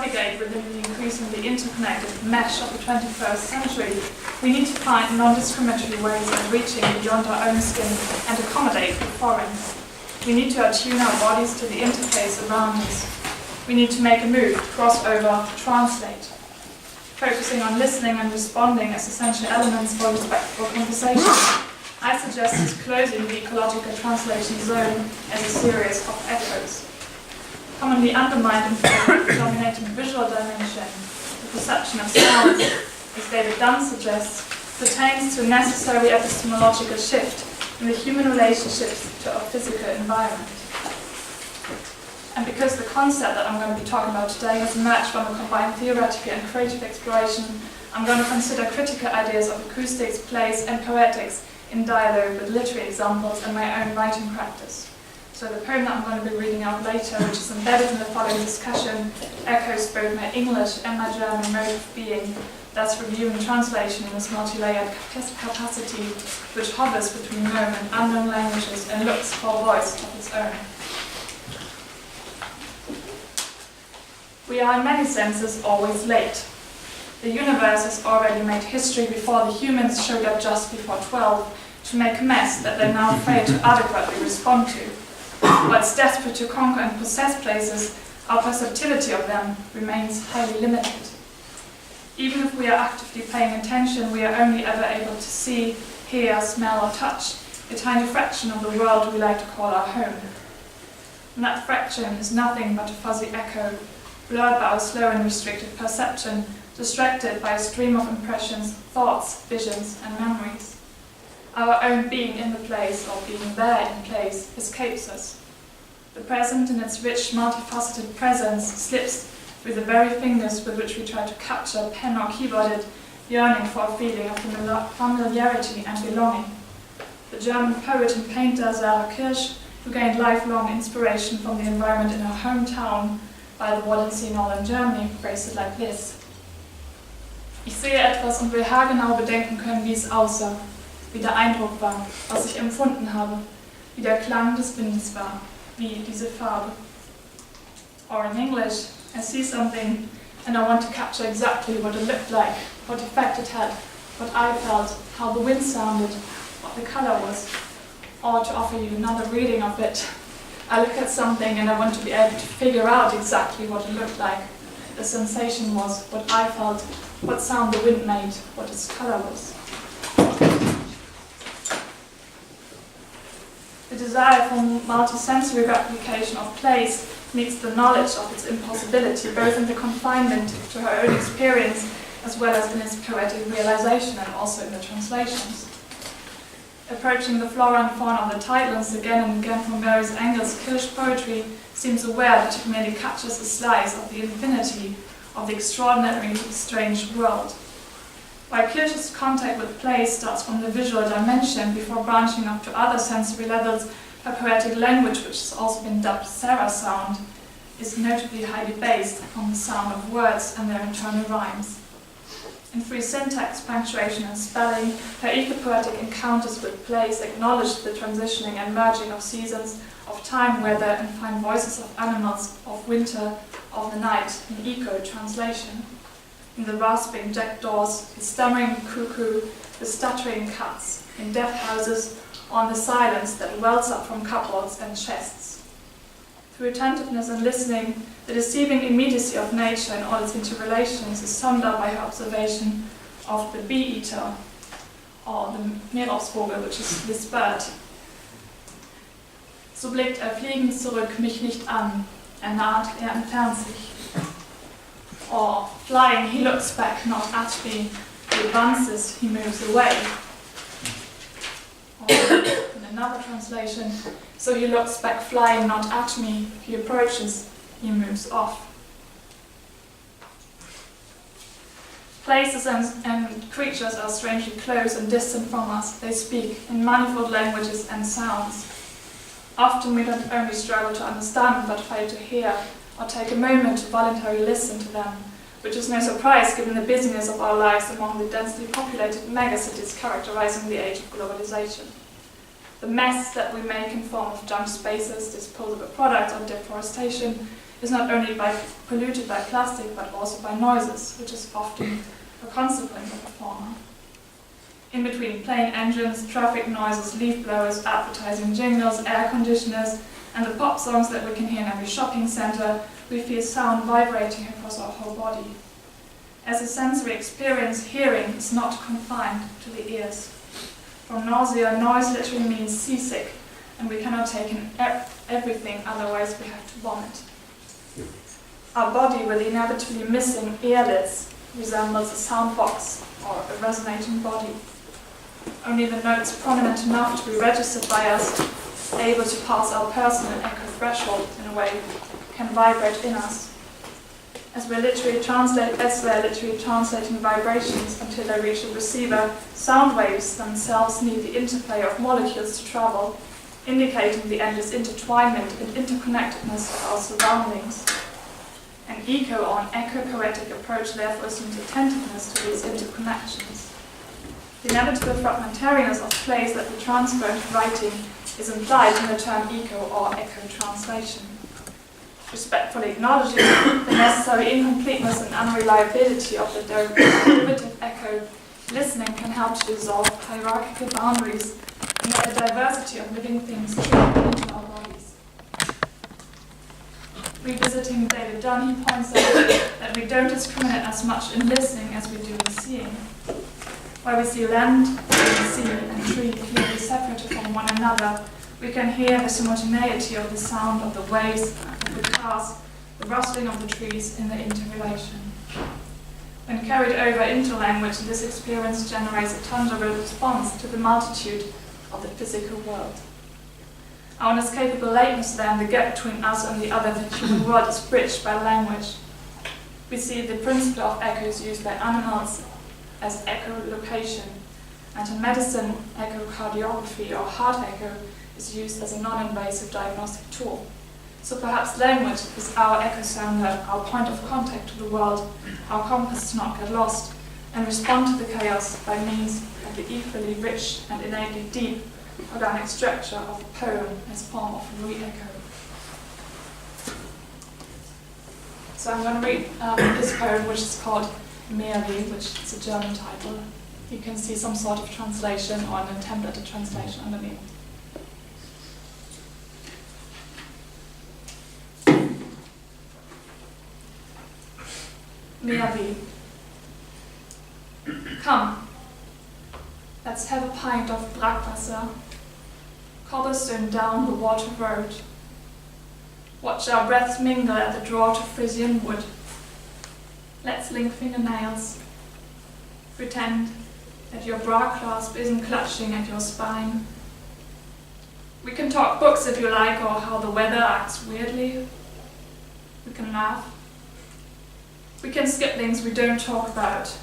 navigate within the increasingly interconnected mesh of the 21st century, we need to find non-discriminatory ways of reaching beyond our own skin and accommodate the foreign. We need to attune our bodies to the interface around us. We need to make a move, cross over, translate. Focusing on listening and responding as essential elements for respectful conversation, I suggest disclosing the ecological translation zone as a series of echoes. Commonly undermined in favor of the dominating visual dimension, the perception of sounds, as David Dunn suggests, pertains to a necessary epistemological shift in the human relationships to our physical environment. And because the concept that I'm going to be talking about today has emerged from a combined theoretical and creative exploration, I'm going to consider critical ideas of acoustics, place, and poetics in dialogue with literary examples and my own writing practice. So the poem that I'm going to be reading out later, which is embedded in the following discussion, echoes both my English and my German mode of being, thus reviewing translation in this multi-layered capacity which hovers between known and unknown languages and looks for a voice of its own. We are in many senses always late. The universe has already made history before the humans showed up just before 12 to make a mess that they now fail to adequately respond to. Whilst desperate to conquer and possess places, our perceptivity of them remains highly limited. Even if we are actively paying attention, we are only ever able to see, hear, smell, or touch a tiny fraction of the world we like to call our home. And that fraction is nothing but a fuzzy echo, blurred by our slow and restricted perception, distracted by a stream of impressions, thoughts, visions, and memories. Our own being in the place, or being there in place, escapes us. The present, in its rich, multifaceted presence, slips through the very fingers with which we try to capture, pen or keyboarded, yearning for a feeling of familiarity and belonging. The German poet and painter Sarah Kirsch, who gained lifelong inspiration from the environment in her hometown by the Wodensee, Northern Germany, phrased it like this: Ich sehe etwas und will haargenau bedenken können, wie es aussah, wie der Eindruck war, was ich empfunden habe, wie der Klang des Windes war, wie diese Farbe. Or in English, I see something and I want to capture exactly what it looked like, what effect it had, what I felt, how the wind sounded, what the color was. Or to offer you another reading of it, I look at something and I want to be able to figure out exactly what it looked like. The sensation was, what I felt, what sound the wind made, what its color was. The desire for multi-sensory replication of place meets the knowledge of its impossibility, both in the confinement to her own experience as well as in its poetic realization and also in the translations. Approaching the flora and fauna of the tidelands again and again from various angles, Kirsch poetry seems aware that it merely captures a slice of the infinity of the extraordinarily strange world. While Kirsch's contact with place starts from the visual dimension before branching up to other sensory levels, her poetic language, which has also been dubbed Sarah sound, is notably highly based upon the sound of words and their internal rhymes. In free syntax, punctuation and spelling, her eco-poetic encounters with place acknowledge the transitioning and merging of seasons, of time, weather, and fine voices of animals, of winter, of the night, in eco-translation. In the rasping jackdaws, the stammering cuckoo, the stuttering cats, in deaf houses, or in the silence that wells up from cupboards and chests. Through attentiveness and listening, the deceiving immediacy of nature and all its interrelations is summed up by her observation of the bee-eater, or the Meeresvogel, which is this bird. So blickt fliegend zurück mich nicht an, naht, entfernt sich. Or flying, he looks back, not at me, he advances, he moves away. Or in another translation, so he looks back flying, not at me, he approaches, he moves off. Places and creatures are strangely close and distant from us. They speak in manifold languages and sounds. Often we don't only struggle to understand, but fail to hear, or take a moment to voluntarily listen to them, which is no surprise given the busyness of our lives among the densely populated megacities characterizing the age of globalization. The mess that we make in form of junk spaces, disposable products, or deforestation is not only polluted by plastic but also by noises, which is often a consequence of the former. In between plane engines, traffic noises, leaf blowers, advertising jingles, air conditioners, and the pop songs that we can hear in every shopping centre, we feel sound vibrating across our whole body. As a sensory experience, hearing is not confined to the ears. From nausea, noise literally means seasick, and we cannot take in everything, otherwise we have to vomit. Our body, with the inevitably missing earlids, resembles a sound box or a resonating body. Only the notes prominent enough to be registered by us, able to pass our personal echo threshold in a way, can vibrate in us. As they're literally translating vibrations until they reach the receiver, sound waves themselves need the interplay of molecules to travel, indicating the endless intertwinement and interconnectedness of our surroundings. An eco or an echo-poetic approach therefore assumes attentiveness to these interconnections. The inevitable fragmentariness of plays that we transfer into writing is implied in the term eco or echo translation. Respectfully acknowledging the necessary incompleteness and unreliability of the derivative echo, listening can help to dissolve hierarchical boundaries and let the diversity of living things trickle into our bodies. Revisiting David Dunn, he points out that we don't discriminate as much in listening as we do in seeing. While we see land, sea, and tree clearly separated from one another, we can hear the simultaneity of the sound of the waves, of the cars, the rustling of the trees in the interrelation. When carried over into language, this experience generates a tangible response to the multitude of the physical world. Our unescapable lateness then, the gap between us and the other, the human world, is bridged by language. We see the principle of echoes used by animals as echolocation, and in medicine, echocardiography or heart echo is used as a non-invasive diagnostic tool. So perhaps language is our echo sounder, our point of contact to the world, our compass to not get lost, and respond to the chaos by means of the equally rich and innately deep organic structure of a poem as form of a re-echo. So I'm going to read this poem, which is called Merely, which is a German title. You can see some sort of translation or an attempt at a translation underneath. Merely. Come, let's have a pint of Brackwasser, cobblestone down the water road. Watch our breaths mingle at the draught of Frisian wood. Let's link fingernails. Pretend that your bra clasp isn't clutching at your spine. We can talk books if you like, or how the weather acts weirdly. We can laugh. We can skip things we don't talk about.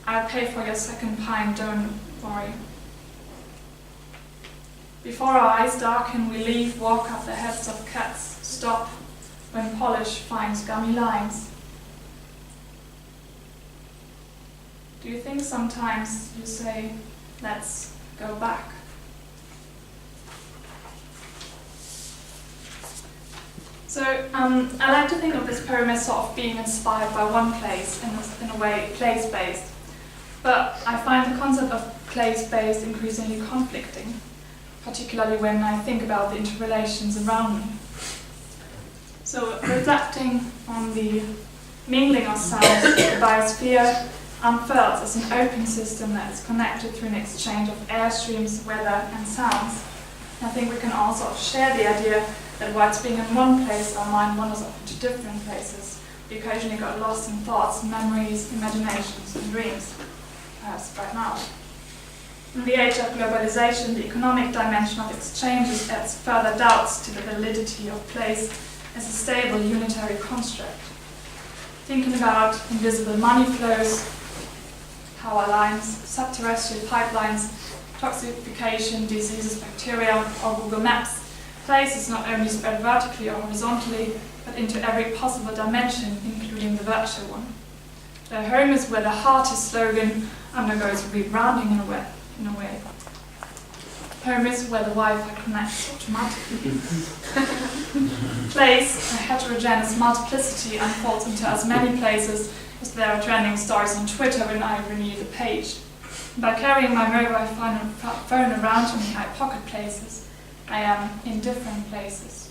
I'll pay for your second pint, don't worry. Before our eyes darken, we leave, walk up the heads of cats, stop when polish finds gummy lines. Do you think sometimes you say, let's go back? So I like to think of this poem as sort of being inspired by one place, in a way place-based. But I find the concept of place-based increasingly conflicting, particularly when I think about the interrelations around me. So reflecting on the mingling of sounds, the biosphere unfurls as an open system that is connected through an exchange of air streams, weather and sounds. And I think we can also share the idea that whilst being in one place, our mind wanders off into different places. We occasionally got lost in thoughts, memories, imaginations and dreams, perhaps right now. In the age of globalization, the economic dimension of exchanges adds further doubts to the validity of place as a stable unitary construct. Thinking about invisible money flows, power lines, subterrestrial pipelines, toxification, diseases, bacteria, or Google Maps, place is not only spread vertically or horizontally, but into every possible dimension, including the virtual one. The home is where the heart is slogan undergoes rebranding in a way. Home is where the Wi-Fi connects automatically. Place, a heterogeneous multiplicity, unfolds into as many places as there are trending stories on Twitter when I renew the page. By carrying my mobile phone around me, I pocket places. I am in different places.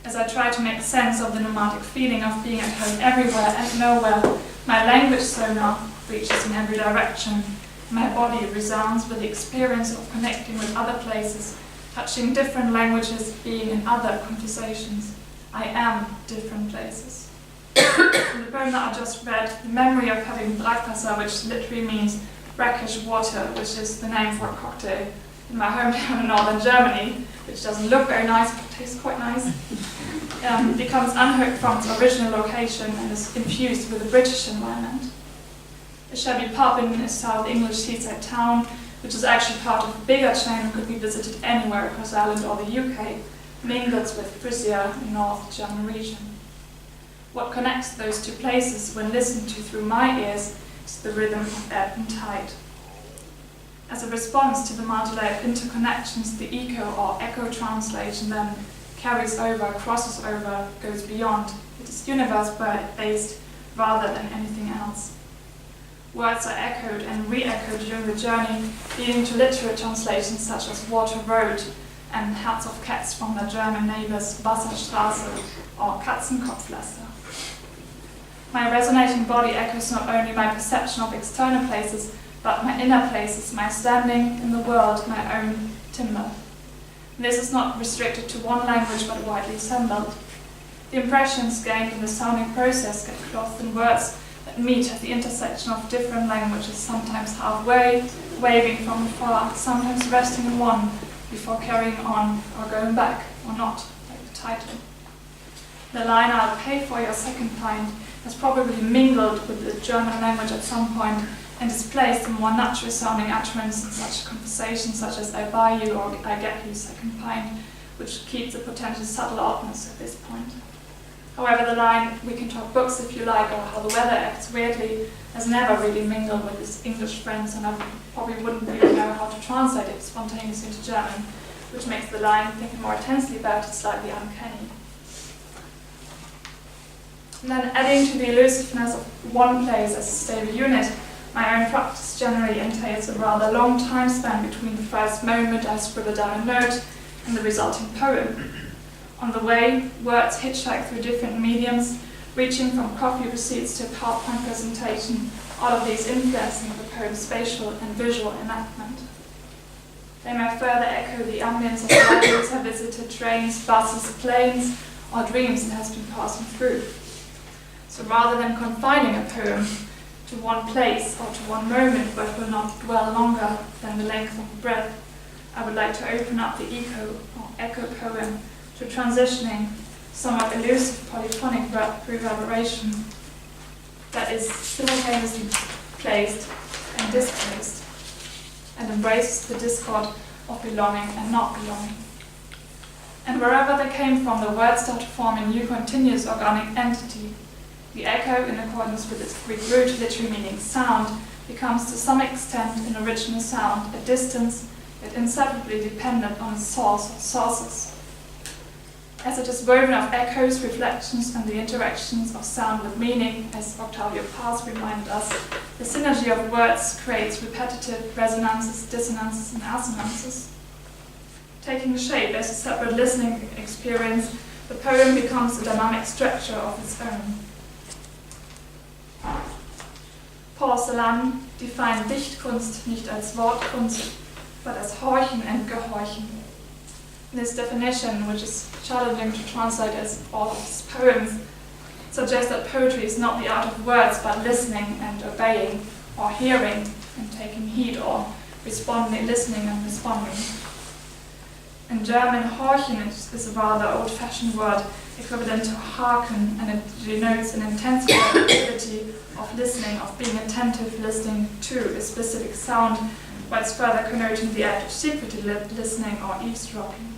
As I try to make sense of the nomadic feeling of being at home everywhere and nowhere, my language sonar reaches in every direction. My body resounds with the experience of connecting with other places, touching different languages, being in other conversations. I am different places. In the poem that I just read, the memory of having Brackwasser, which literally means brackish water, which is the name for a cocktail in my hometown in northern Germany, which doesn't look very nice but tastes quite nice, becomes unhooked from its original location and is infused with a British environment. A shabby pub in a South English seaside town, which is actually part of a bigger chain and could be visited anywhere across Ireland or the UK, mingles with Frisia in North German region. What connects those two places when listened to through my ears is the rhythm of ebb and tide. As a response to the multi-layered interconnections, the eco or echo translation then carries over, crosses over, goes beyond. It is universe-based rather than anything else. Words are echoed and re-echoed during the journey, leading to literal translations such as Water Road and Herz of Cats from their German neighbors Wasserstraße or Katzenkopflaster. My resonating body echoes not only my perception of external places, but my inner places, my standing in the world, my own timber. This is not restricted to one language but widely assembled. The impressions gained in the sounding process get clothed in words that meet at the intersection of different languages, sometimes halfway, waving from afar, sometimes resting in one before carrying on or going back, or not, like the title. The line "I'll pay for your second pint" has probably mingled with the German language at some point and is placed in more natural sounding utterance in such conversations such as "I buy you" or "I get you second pint," which keeps a potential subtle oddness at this point. However, the line "we can talk books if you like" or "how the weather acts weirdly" has never really mingled with his English friends, and I probably wouldn't really know how to translate it spontaneously into German, which makes the line "thinking more intensely about it" slightly uncanny. And then adding to the elusiveness of one place as a stable unit, my own practice generally entails a rather long time span between the first moment I scribble down a note and the resulting poem. On the way, words hitchhike through different mediums, reaching from coffee receipts to a PowerPoint presentation, all of these influencing the poem's spatial and visual enactment. They may further echo the ambience of libraries I visited, trains, buses, planes, or dreams it has been passing through. So rather than confining a poem to one place or to one moment where it will not dwell longer than the length of a breath, I would like to open up the echo poem to transitioning, somewhat elusive polyphonic reverberation that is simultaneously placed and displaced, and embraces the discord of belonging and not belonging. And wherever they came from, the words start to form a new continuous organic entity. The echo, in accordance with its Greek root literally meaning sound, becomes to some extent an original sound, a distance, yet inseparably dependent on its source or sources. As it is woven of echoes, reflections, and the interactions of sound with meaning, as Octavio Paz reminded us, the synergy of words creates repetitive resonances, dissonances, and assonances. Taking shape as a separate listening experience, the poem becomes a dynamic structure of its own. Porzellan define Dichtkunst nicht als Wortkunst, but as Horchen and Gehorchen. This definition, which is challenging to translate as all of his poems, suggests that poetry is not the art of words, but listening and obeying, or hearing and taking heed, or responding, listening and responding. In German, Horchen is a rather old-fashioned word equivalent to hearken, and it denotes an intense activity of listening, of being attentive, listening to a specific sound, whilst further connoting the act of secretly listening or eavesdropping.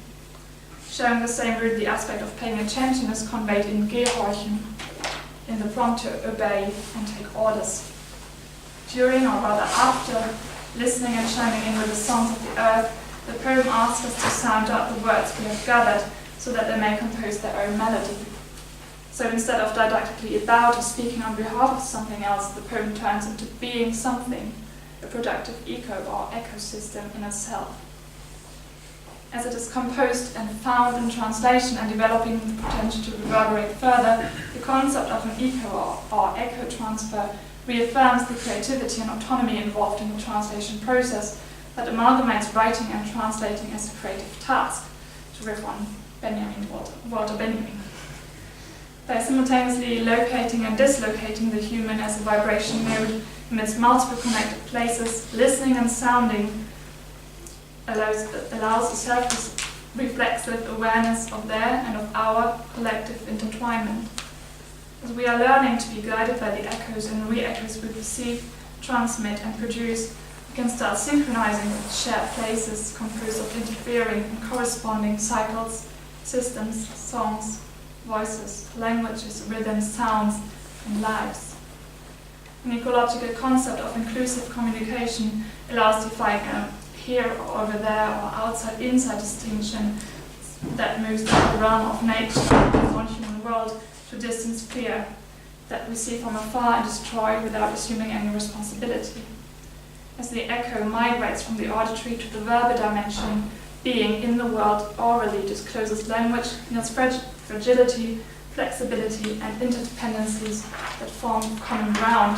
Showing the same root, the aspect of paying attention is conveyed in Gehorchen, in the prompt to obey and take orders. During, or rather after, listening and chiming in with the songs of the earth, the poem asks us to sound out the words we have gathered, so that they may compose their own melody. So instead of didactically about or speaking on behalf of something else, the poem turns into being something, a productive eco or ecosystem in itself. As it is composed and found in translation and developing the potential to reverberate further, the concept of an eco or eco transfer reaffirms the creativity and autonomy involved in the translation process that amalgamates writing and translating as a creative task, to riff on Walter Benjamin. By simultaneously locating and dislocating the human as a vibration node amidst multiple connected places, listening and sounding allows a self-reflexive awareness of their and of our collective intertwinement. As we are learning to be guided by the echoes and re-echoes we perceive, transmit and produce, we can start synchronizing with shared places composed of interfering and corresponding cycles, systems, songs, voices, languages, rhythms, sounds, and lives. An ecological concept of inclusive communication allows defying a here or over there or outside inside distinction that moves the realm of nature and the non-human world to a distant sphere that we see from afar and destroy without assuming any responsibility. As the echo migrates from the auditory to the verbal dimension, being in the world orally discloses language in its fragility, flexibility, and interdependencies that form common ground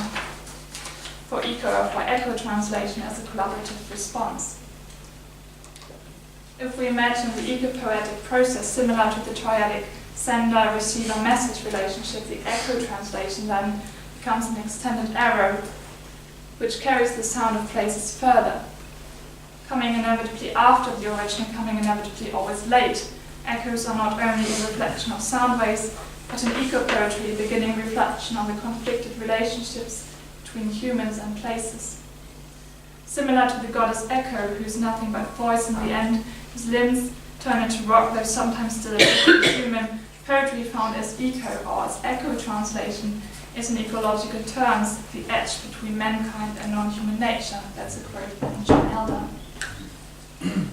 for echo translation as a collaborative response. If we imagine the eco-poetic process similar to the triadic sender-receiver-message relationship, the echo translation then becomes an extended arrow which carries the sound of places further. Coming inevitably after the origin, coming inevitably always late, echoes are not only a reflection of sound waves, but in eco-poetry a beginning reflection on the conflicted relationships between humans and places. Similar to the goddess Echo, who is nothing but voice in the end, whose limbs turn into rock, though sometimes still a bit human, poetry found as eco or as echo translation is in ecological terms the edge between mankind and non-human nature. That's a quote from John Elder.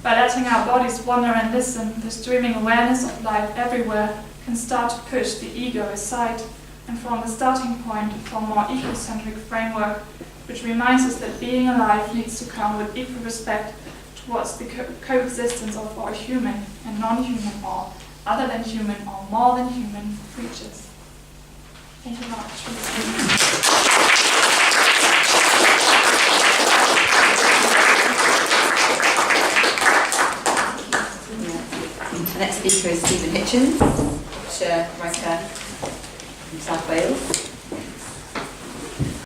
By letting our bodies wander and listen, this dreaming awareness of life everywhere can start to push the ego aside and form the starting point for a more ecocentric framework which reminds us that being alive needs to come with equal respect towards the coexistence of all human and non-human or other than human or more than human creatures. Thank you very much for listening. The next speaker is Stephen Hitchens, writer from South Wales.